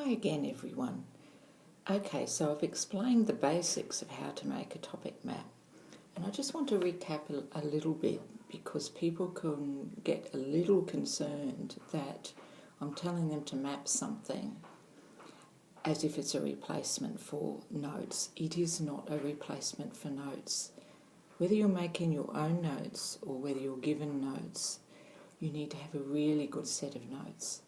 Hi again, everyone. Okay, so I've explained the basics of how to make a topic map, and I just want to recap a little bit because people can get a little concerned that I'm telling them to map something as if it's a replacement for notes. It is not a replacement for notes. Whether you're making your own notes or whether you're given notes, you need to have a really good set of notes.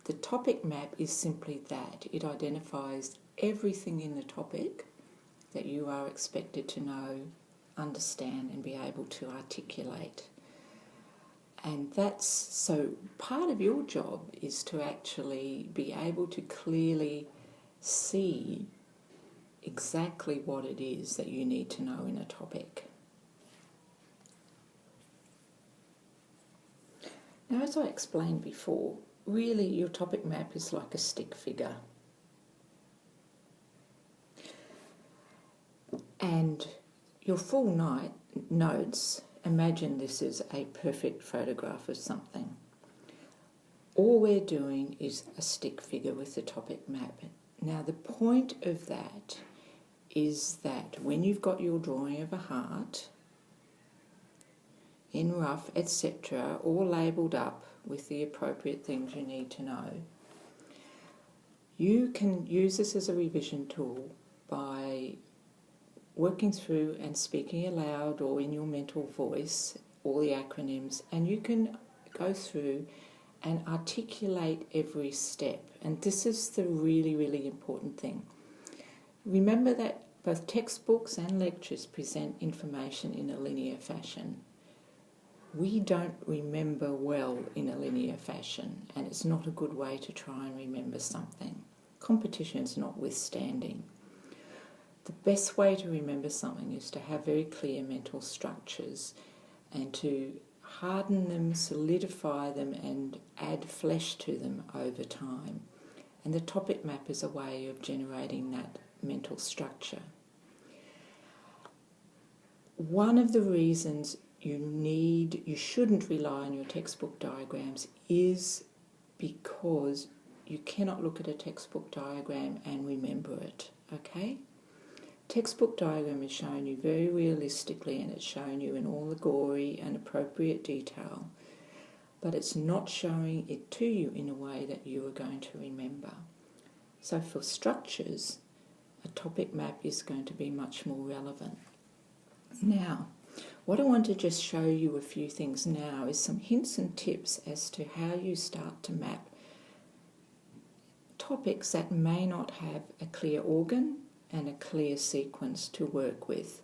The topic map is simply that. It identifies everything in the topic that you are expected to know, understand, and be able to articulate. And so part of your job is to actually be able to clearly see exactly what it is that you need to know in a topic. Now, as I explained before, really your topic map is like a stick figure. And your full notes, imagine this is a perfect photograph of something. All we're doing is a stick figure with the topic map. Now, the point of that is that when you've got your drawing of a heart in rough, etc., all labelled up with the appropriate things you need to know, you can use this as a revision tool by working through and speaking aloud or in your mental voice all the acronyms, and you can go through and articulate every step. And this is the really, really important thing. Remember that both textbooks and lectures present information in a linear fashion. We don't remember well in a linear fashion, and it's not a good way to try and remember something. Competition's notwithstanding. The best way to remember something is to have very clear mental structures and to harden them, solidify them, and add flesh to them over time. And the topic map is a way of generating that mental structure. One of the reasons you shouldn't rely on your textbook diagrams is because you cannot look at a textbook diagram and remember it, okay? Textbook diagram is showing you very realistically, and it's showing you in all the gory and appropriate detail, but it's not showing it to you in a way that you are going to remember. So for structures, a topic map is going to be much more relevant. Now, what I want to just show you a few things now is some hints and tips as to how you start to map topics that may not have a clear organ and a clear sequence to work with.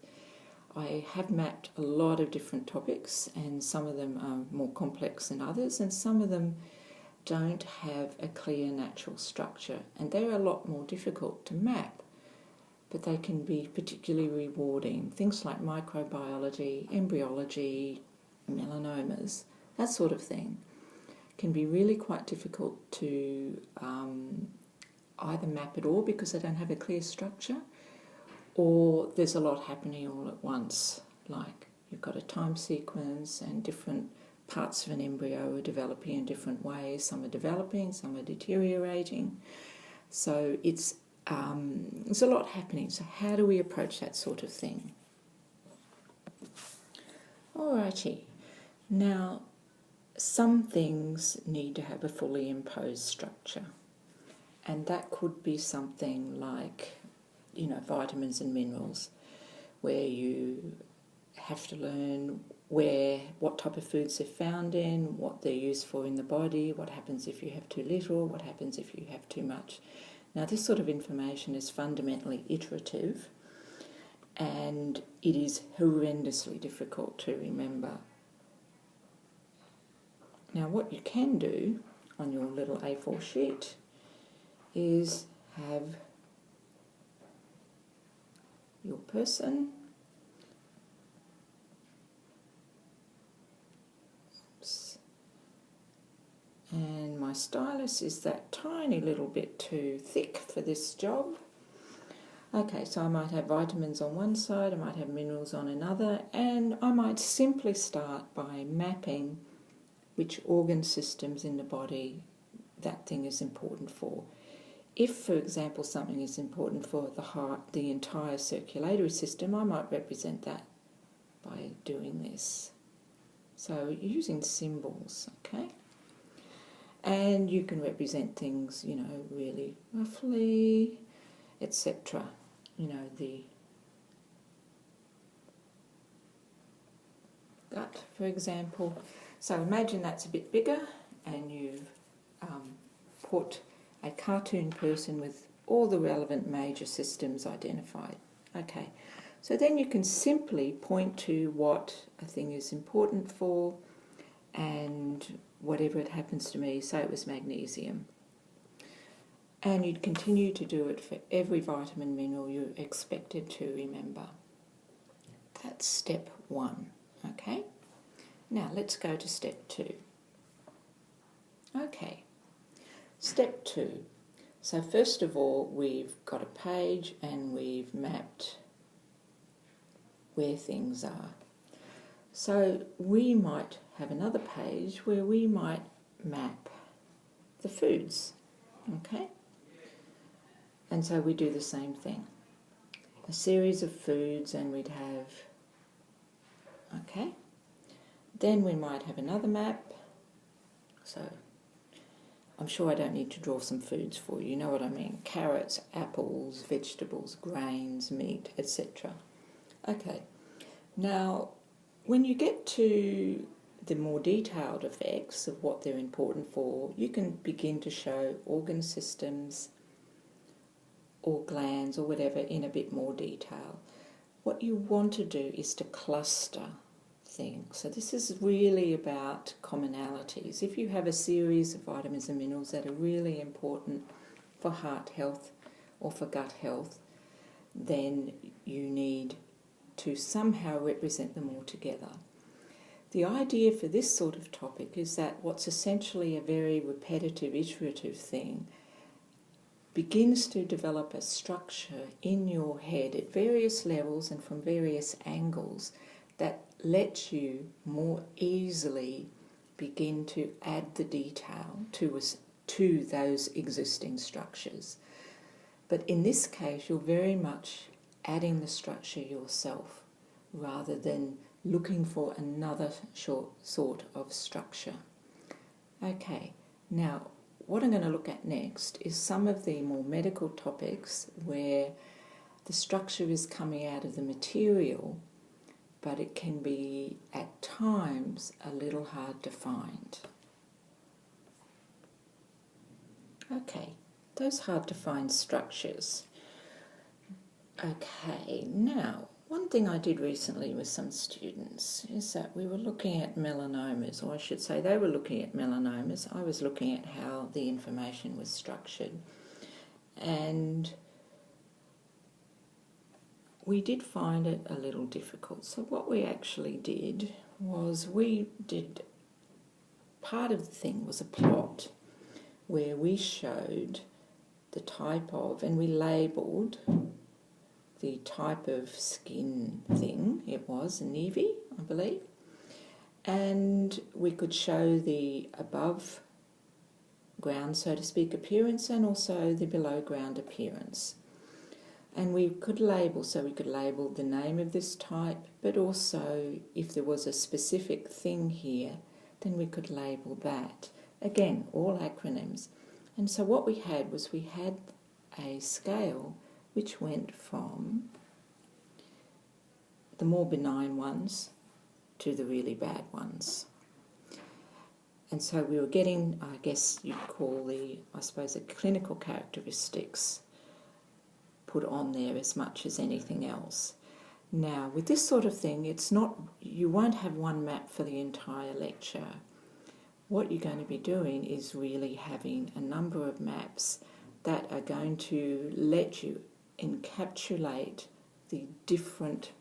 I have mapped a lot of different topics, and some of them are more complex than others, and some of them don't have a clear natural structure, and they're a lot more difficult to map, but they can be particularly rewarding. Things like microbiology, embryology, melanomas, that sort of thing can be really quite difficult to either map at all because they don't have a clear structure, or there's a lot happening all at once, like you've got a time sequence and different parts of an embryo are developing in different ways. Some are developing, some are deteriorating. So there's a lot happening. So how do we approach that sort of thing? Alrighty. Now, some things need to have a fully imposed structure. And that could be something like, vitamins and minerals, where you have to learn what type of foods they're found in, what they're used for in the body, what happens if you have too little, what happens if you have too much. Now, this sort of information is fundamentally iterative, and it is horrendously difficult to remember. Now, what you can do on your little A4 sheet is have your person, and my stylus is that tiny little bit too thick for this job. Okay, so I might have vitamins on one side, I might have minerals on another, and I might simply start by mapping which organ systems in the body that thing is important for. if, for example, something is important for the heart, the entire circulatory system, I might represent that by doing this. So using symbols, okay? And you can represent things, really roughly, etc. The gut, for example. So imagine that's a bit bigger, and you've put a cartoon person with all the relevant major systems identified. Okay, so then you can simply point to what a thing is important for, and whatever it happens to me, say it was magnesium. And you'd continue to do it for every vitamin mineral you're expected to remember. That's step 1, okay? Now let's go to step 2. Okay, step 2. So first of all, we've got a page and we've mapped where things are. So we might have another page where we might map the foods, okay? And so we do the same thing. A series of foods, and we'd have, okay? Then we might have another map. So I'm sure I don't need to draw some foods for you. You know what I mean? Carrots, apples, vegetables, grains, meat, etc. Okay. Now, when you get to the more detailed effects of what they're important for, you can begin to show organ systems or glands or whatever in a bit more detail. What you want to do is to cluster things. So this is really about commonalities. If you have a series of vitamins and minerals that are really important for heart health or for gut health, then you need to somehow represent them all together. The idea for this sort of topic is that what's essentially a very repetitive, iterative thing begins to develop a structure in your head at various levels and from various angles that lets you more easily begin to add the detail to those existing structures. But in this case, you're very much adding the structure yourself rather than looking for another sort of structure. Okay, now what I'm going to look at next is some of the more medical topics where the structure is coming out of the material, but it can be at times a little hard to find. Okay, those hard to find structures. Okay, now one thing I did recently with some students is that we were looking at melanomas, or I should say they were looking at melanomas. I was looking at how the information was structured. And we did find it a little difficult. So what we actually did was part of the thing was a plot where we showed the type of, and we labelled the type of skin thing. It was a nevy, I believe. And we could show the above ground, so to speak, appearance and also the below ground appearance. And we could label, so we could label the name of this type, but also if there was a specific thing here, then we could label that. Again, all acronyms. And so what we had was we had a scale which went from the more benign ones to the really bad ones. And so we were getting, I guess you'd call the clinical characteristics put on there as much as anything else. Now, with this sort of thing, you won't have one map for the entire lecture. What you're going to be doing is really having a number of maps that are going to let you encapsulate the different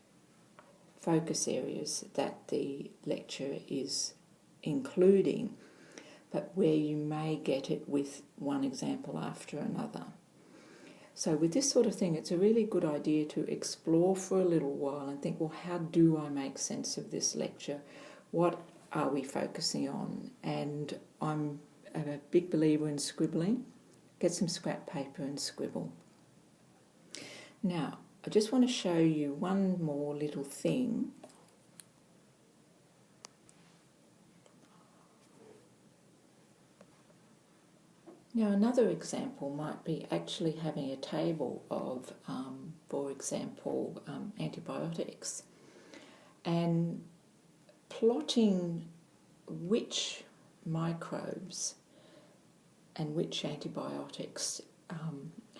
focus areas that the lecture is including, but where you may get it with one example after another. So with this sort of thing, it's a really good idea to explore for a little while and think, well, how do I make sense of this lecture? What are we focusing on? And I'm a big believer in scribbling get some scrap paper and scribble. Now, I just want to show you one more little thing. Now, another example might be actually having a table of, for example, antibiotics, and plotting which microbes and which antibiotics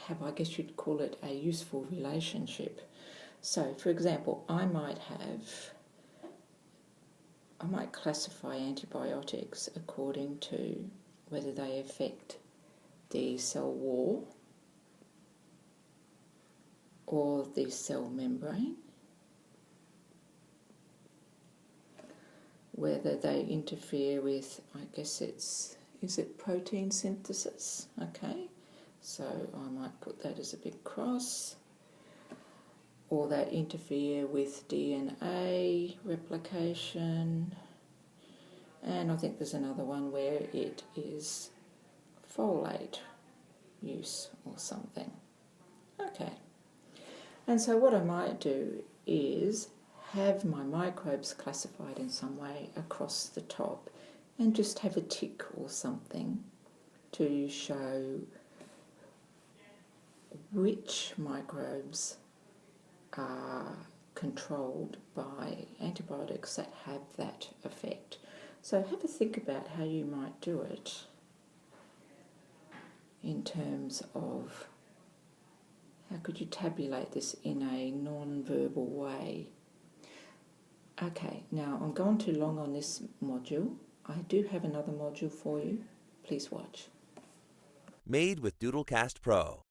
have, I guess you'd call it, a useful relationship. So, for example, I might classify antibiotics according to whether they affect the cell wall or the cell membrane, whether they interfere with, I guess is it protein synthesis? Okay, so I might put that as a big cross. Or that interfere with DNA replication. And I think there's another one where it is folate use or something. Okay. And so what I might do is have my microbes classified in some way across the top and just have a tick or something to show which microbes are controlled by antibiotics that have that effect. So have a think about how you might do it in terms of how could you tabulate this in a non-verbal way. Okay, now I'm going too long on this module. I do have another module for you. Please watch. Made with Doodlecast Pro.